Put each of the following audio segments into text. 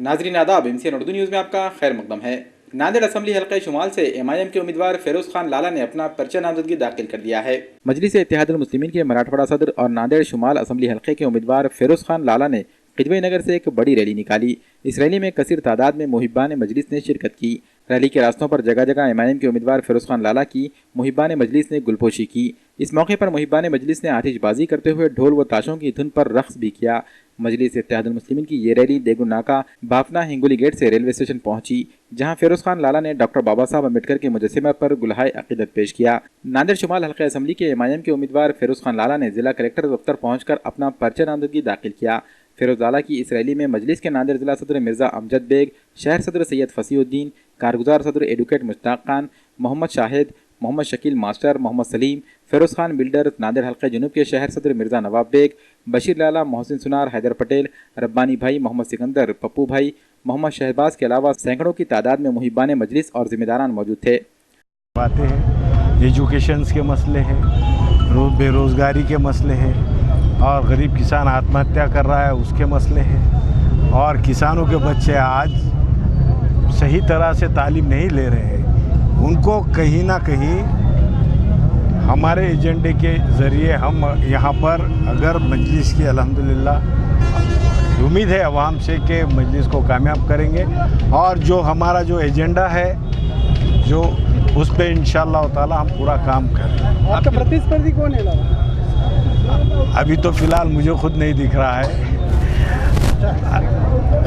नाजरीन आदाब, MCN Urdu news में आपका खैर मकदम है। नांदेड़ असम्बली हल्का शुमाल से MIM के उम्मीदवार फेरोज खान लाला ने अपना पर्चा नामजदगी दाखिल कर दिया है। मजलिस इत्तेहादुल मुस्लिमीन के मराठवाड़ा सदर और नांदेड़ शुमाल असम्बली हल्के के उम्मीदवार फेरोज खान लाला ने किदवई नगर से एक बड़ी रैली निकाली। इस रैली में कसीर तादाद में मुहिब्बान मजलिस ने शिरकत की। रैली के रास्तों पर जगह जगह MIM के उम्मीदवार फेरोज खान लाला की मुहिब्बान मजलिस ने गुलपोशी की। इस मौके पर मुहिब्बान मजलिस ने आतिशबाजी करते हुए ढोल व ताशों की धुन पर रक्स भी किया। मजलिस इत्तेहादुल मुस्लिमीन की ये रैली देगुन नाका बाफना हिंगोली गेट से रेलवे स्टेशन पहुंची, जहां फेरोज खान लाला ने डॉक्टर बाबा साहब अम्बेडकर के मुजस्सिमा पर गुलहाए अकीदत पेश किया। नांदेड़ शुमाल हल्के असम्बली के MIM के उम्मीदवार फेरोज खान लाला ने जिला कलेक्टर दफ्तर पहुंचकर अपना पर्चा नामजदगी दाखिल किया। फेरोज लाला की इस रैली में मजलिस के नांदेड़ जिला सदर मिर्जा अमजद बेग, शहर सदर सैयद फसीउद्दीन, कारगुजार सदर advocate Mushtaq Khan, Mohammed Shahid, Mohammed Shakeel master, Mohammed Salim, Feroz Khan builder, Nanded हल्का जुनूब के शहर सदर मिर्जा नवाब बेग, बशीर लाला, मोहसिन सुनार, हैदर पटेल, रब्बानी भाई, मोहम्मद सिकंदर, पप्पू भाई, मोहम्मद शहबाज के अलावा सैकड़ों की तादाद में मुहिब्बान मजलिस और जिम्मेदारान मौजूद थे। बातें हैं, एजुकेशन के मसले हैं, बेरोज़गारी के मसले हैं, और गरीब किसान आत्महत्या कर रहा है उसके मसले हैं, और किसानों के बच्चे आज सही तरह से तालीम नहीं ले रहे हैं। उनको कहीं ना कहीं हमारे एजेंडे के ज़रिए हम यहाँ पर अगर मजलिस की अल्हम्दुलिल्लाह उम्मीद है अवाम से कि मजलिस को कामयाब करेंगे, और जो हमारा जो एजेंडा है जो उस पर इंशाअल्लाह ताला हम पूरा काम करें। आपका प्रतिस्पर्धी कौन है? अभी तो फिलहाल मुझे खुद नहीं दिख रहा है।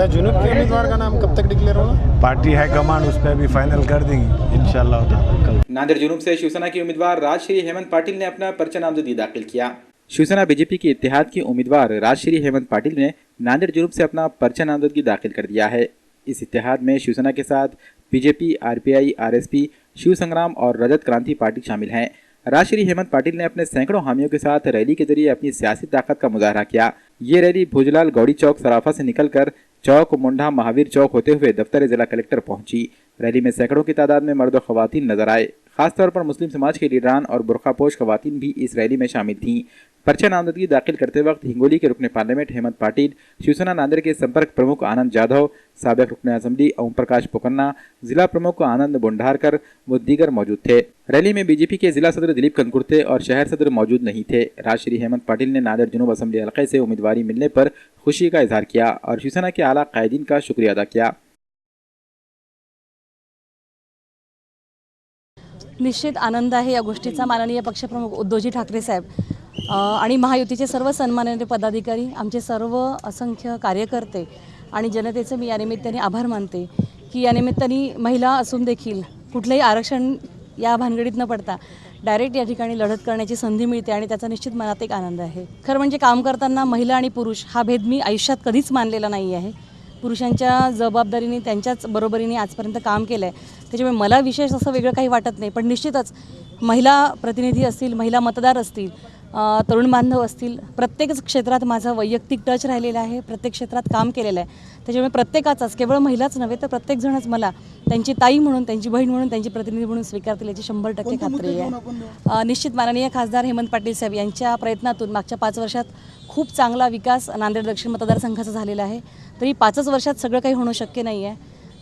जुनूब के उम्मीदवार का नाम कब तक डिक्लेयर होगा? पार्टी है कमांड उस पर अभी फाइनल कर देंगी इंशाअल्लाह ताला। नांदेड़ जुनूब से शिवसेना के उम्मीदवार राजश्री हेमंत पाटिल ने अपना पर्चा नामजदगी दाखिल किया। शिवसेना बीजेपी की इत्तेहाद की उम्मीदवार राजश्री हेमंत पाटिल ने नांदेड़ जुनूब से अपना पर्चा नामजदगी दाखिल कर दिया है। इस इत्तेहाद में शिवसेना के साथ बीजेपी, RPI, RSP, शिव संग्राम और रजत क्रांति पार्टी शामिल हैं। राजश्री हेमंत पाटिल ने अपने सैकड़ों हामियों के साथ रैली के जरिए अपनी सियासी ताकत का मुजाहरा किया। ये रैली भुजलाल गौड़ी चौक सराफा से निकलकर चौक मुंडा महावीर चौक होते हुए दफ्तर जिला कलेक्टर पहुंची। रैली में सैकड़ों की तादाद में मर्द और खवातीन नजर आए। खासतौर पर मुस्लिम समाज के लीडरान और बुरखापोश खवातीन भी इस रैली में शामिल थीं। पर्चा नामजदगी दाखिल करते वक्त हिंगोली के रुकने पार्लियामेंट हेमंत पाटिल, शिवसेना नांदेड़ के संपर्क प्रमुख आनंद जाधव, साबिक रुकने असेंबली ओम प्रकाश पुकन्ना, जिला प्रमुख आनंद बुंडारकर व दीगर मौजूद थे। रैली में बीजेपी के जिला सदर दिलीप कंकुर्ते और शहर सदर मौजूद नहीं थे। राजश्री हेमंत पाटिल ने नांदेड़ जुनूब असेंबली हल्के से उम्मीदवारी मिलने पर खुशी का इजहार किया और शिवसेना के आला कायदीन का शुक्रिया अदा किया। निश्चित आनंद आहे या गोष्टीचा माननीय पक्षप्रमुख उद्धवजी ठाकरे साहेब आणि महायुतीचे सर्व सन्माननीय पदाधिकारी, आमचे सर्व असंख्य कार्यकर्ते आणि जनतेचे मी या निमित्ताने आभार मानते की या निमित्ताने महिला असून देखील कुठलेही आरक्षण या भानगडीत न पडता डायरेक्ट या ठिकाणी लढत करण्याची संधी मिळते आणि त्याचा निश्चित मनात एक आनंद आहे। खरं म्हणजे काम करताना महिला आणि पुरुष हा भेद मी आयुष्यात कधीच मानलेला नाही आहे। पुरुषांच्या जबाबदारीने त्यांच्याच बरोबरीने आजपर्यंत काम केलं आहे, त्याच्यामुळे मला विशेष असं वेगळं काही वाटत नाही। पण निश्चितच महिला प्रतिनिधी असतील, महिला मतदार असतील, तरुण बांधव असतील, प्रत्येकच क्षेत्रात माझा वैयक्तिक टच राहिलेला आहे, प्रत्येक क्षेत्रात काम केलेलं आहे। त्याच्यामुळे प्रत्येकाचाच, केवळ महिलाच नव्हे तर प्रत्येकजणच मला त्यांची ताई म्हणून, त्यांची बहीण म्हणून, त्यांची प्रतिनिधी म्हणून स्वीकारतील याची 100% खात्री आहे। निश्चित माननीय खासदार हेमंत पाटील साहेब यांच्या प्रयत्नातून मागच्या 5 वर्षात खूप चांगला विकास नांदेड दक्षिण मतदारसंघाचा झालेला आहे। तरी 5च वर्षात सगळं काही होणं शक्य नाही आहे।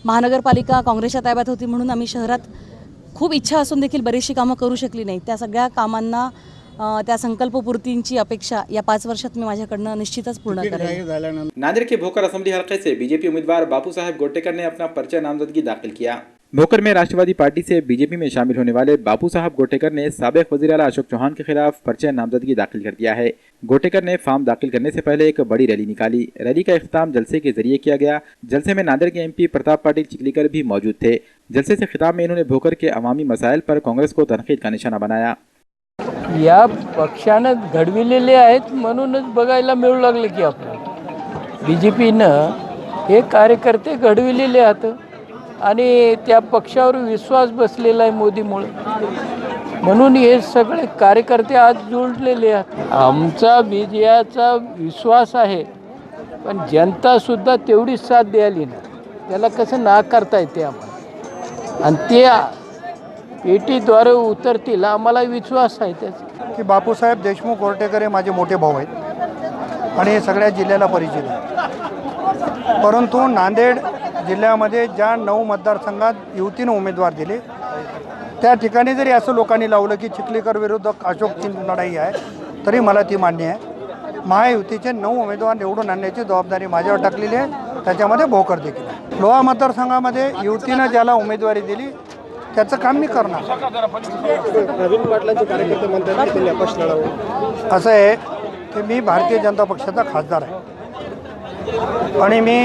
महानगरपालिका काँग्रेसच्या ताब्यात होती म्हणून आम्ही शहरात खूप इच्छा असून देखील बरीचशी कामं करू शकली नाही। त्या सगळ्या कामांना त्या संकल्पपूर्तींची अपेक्षा या 5 वर्षात मी माझ्याकडनं निश्चितच पूर्ण करेन। नांदेड़ के भोकर असेंबली हल्के से बीजेपी उम्मीदवार बापू साहब गोटेकर ने अपना पर्चा नामजदगी दाखिल किया। भोकर में राष्ट्रवादी पार्टी से बीजेपी में शामिल होने वाले बापू साहब गोटेकर ने साबिक वजीर आला अशोक चौहान के खिलाफ पर्चा नामजदगी दाखिल कर दिया है। गोटेकर ने फॉर्म दाखिल करने से पहले एक बड़ी रैली निकाली। रैली का इख्तिताम जलसे के जरिए किया गया। जलसे में नांदेड़ के MP प्रताप पाटिल चिखलीकर भी मौजूद थे। जलसे से खिताब में इन्होंने भोकर के अवामी मसाइल पर कांग्रेस को तनकीद का निशाना बनाया। या पक्षानं घडविलेले आहेत म्हणूनच बघायला मिळू लागले की आपल्याला BJPनं हे कार्यकर्ते घडविलेले आहेत आणि त्या पक्षावर विश्वास बसलेला आहे मोदीमुळे, म्हणून हे सगळे कार्यकर्ते आज जोडलेले आहेत। आमचा विजयाचा विश्वास आहे, पण जनतासुद्धा तेवढीच साथ द्यायली ना, त्याला कसं नाकारता येते आम्हाला, आणि ते पेटीद्वारे उतरतील आम्हाला विश्वास आहे त्याचा की बापूसाहेब देशमुख गोरटेकर हे माझे मोठे भाऊ आहेत आणि हे सगळ्या जिल्ह्याला परिचित आहे। परंतु नांदेड जिल्ह्यामध्ये ज्या 9 मतदारसंघात युतीनं उमेदवार दिले त्या ठिकाणी जरी असं लोकांनी लावलं की चिखलीकर विरुद्ध अशोकची लढाई आहे तरी मला ती मान्य आहे. महायुतीचे 9 उमेदवार निवडून आणण्याची जबाबदारी माझ्यावर टाकलेली आहे, त्याच्यामध्ये भोकर देखील आहे. लोहा मतदारसंघामध्ये युतीनं ज्याला उमेदवारी दिली त्याचं काम मी करणार. नवीन पाटलांचे कार्यकर्ते म्हणतात की त्यांनी अपक्ष लढावं. असं आहे की मी भारतीय जनता पक्षाचा खासदार आहे आणि मी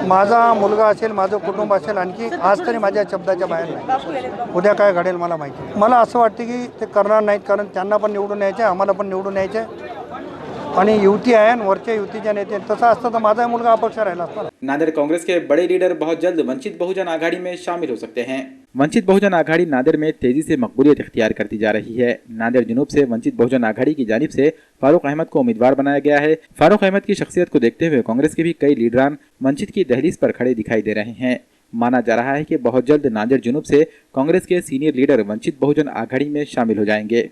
माझा मुलगा असेल, माझं कुटुंब असेल, आणखी आज तरी माझ्या शब्दाच्या बाहेर नाही. उद्या काय घडेल मला माहिती नाही. मला असं वाटतं की ते करणार नाहीत, कारण त्यांना पण निवडून यायचं आहे, आम्हाला पण निवडून यायचं आहे आणि युती आहे आणि वरच्या युतीच्या नेते. तसं असतं तर माझा मुलगा अपक्ष राहिला असता. नांदेड़ कांग्रेस के बड़े लीडर बहुत जल्द वंचित बहुजन आघाड़ी में शामिल हो सकते हैं. वंचित बहुजन आघाड़ी नांदेड़ में तेजी से मकबूलियत इख्तियार करती जा रही है. नांदेड़ जुनूब से वंचित बहुजन आघाड़ी की जानिब से फारूक अहमद को उम्मीदवार बनाया गया है. फारूक अहमद की शख्सियत को देखते हुए कांग्रेस के भी कई लीडरान वंचित की दहलीज पर खड़े दिखाई दे रहे हैं. माना जा रहा है कि बहुत जल्द नांदेड़ जुनूब से कांग्रेस के सीनियर लीडर वंचित बहुजन आघाड़ी में शामिल हो जाएंगे.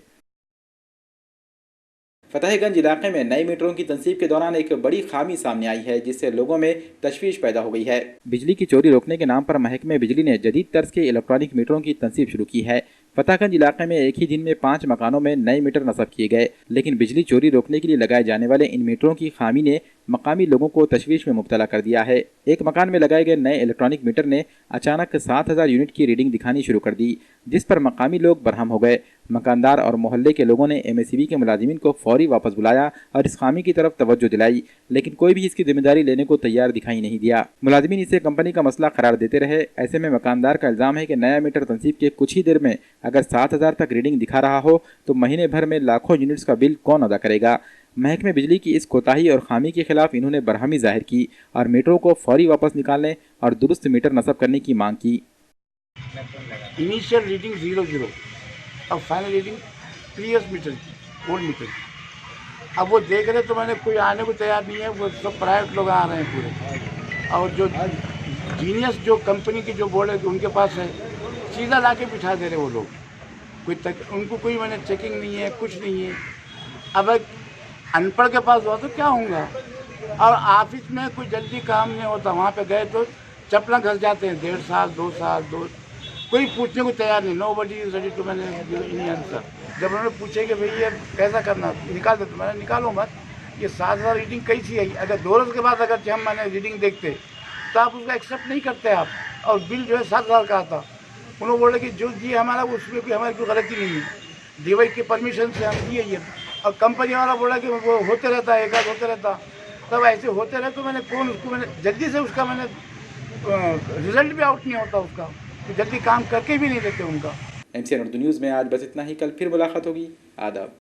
फतेहगंज इलाके में नई मीटरों की तनसीब के दौरान एक बड़ी खामी सामने आई है, जिससे लोगों में तशवीश पैदा हो गई है. बिजली की चोरी रोकने के नाम पर महकमे बिजली ने जदीद तर्ज के इलेक्ट्रॉनिक मीटरों की तनसीब शुरू की है. फतेहगंज इलाके में एक ही दिन में 5 मकानों में नए मीटर नस्ब किए गए, लेकिन बिजली चोरी रोकने के लिए लगाए जाने वाले इन मीटरों की खामी ने मकामी लोगों को तशवीश में मुब्तला कर दिया है. एक मकान में लगाए गए नए इलेक्ट्रॉनिक मीटर ने अचानक 7000 यूनिट की रीडिंग दिखानी शुरू कर दी, जिस पर मकामी लोग बरहम हो गए. मकानदार और मोहल्ले के लोगों ने MACB के मुलाजिमीन को फौरी वापस बुलाया और इस खामी की तरफ तवज्जो दिलाई, लेकिन कोई भी इसकी जिम्मेदारी लेने को तैयार दिखाई नहीं दिया. मुलाजिमीन इसे कंपनी का मसला करार देते रहे. ऐसे में मकानदार का इल्जाम है कि नया मीटर तनसीब के कुछ ही देर में अगर 7000 तक रीडिंग दिखा रहा हो तो महीने भर में लाखों यूनिट्स का बिल कौन अदा करेगा. महकमे बिजली की इस कोताही और खामी के खिलाफ इन्होंने बरहमी जाहिर की और मीटरों को फौरी वापस निकालने और दुरुस्त मीटर नस्ब करने की मांग की. इनिशियल रीडिंग 00 और फाइनल रीडिंग प्रीवियस मीटर की, ओल्ड मीटर की. अब वो देख रहे तो मैंने कोई आने को तैयार नहीं है, वो सब प्राइवेट लोग आ रहे हैं पूरे. और जो जीनियस जो कंपनी की जो बोर्ड है उनके पास है, सीधा ला के बिठा दे रहे वो लोग. उनको कोई मैंने चेकिंग नहीं है, कुछ नहीं है. अब अनपढ़ के पास हुआ तो क्या होगा. और ऑफिस में कोई जल्दी काम नहीं होता, वहाँ पे गए तो चप्पला घस जाते हैं. 1.5 साल 2 साल कोई पूछने को तैयार नहीं. Nobody is ready to मैंने इन आंसर. जब उन्होंने पूछे कि भाई ये कैसा करना, निकाल दे, तो मैंने निकालो मत. ये 7000 रीडिंग कैसी है. अगर 2 रोज़ के बाद अगर हम मैंने रीडिंग देखते तो आप उसका एक्सेप्ट नहीं करते आप. और बिल जो है 7000 का आता. उन्होंने बोले कि जो दिए हमारा उसमें कोई हमारी कोई गलती नहीं है, DY की परमिशन से हम दिए ये. और कंपनी वाला बोला कि वो होते रहता है, एक आध होते रहता. तब ऐसे होते रहे तो मैंने जल्दी से उसका मैंने रिजल्ट भी आउट नहीं होता उसका, तो जल्दी काम करके भी नहीं देते उनका. MCN उर्दू न्यूज़ में आज बस इतना ही. कल फिर मुलाकात होगी. आदाब.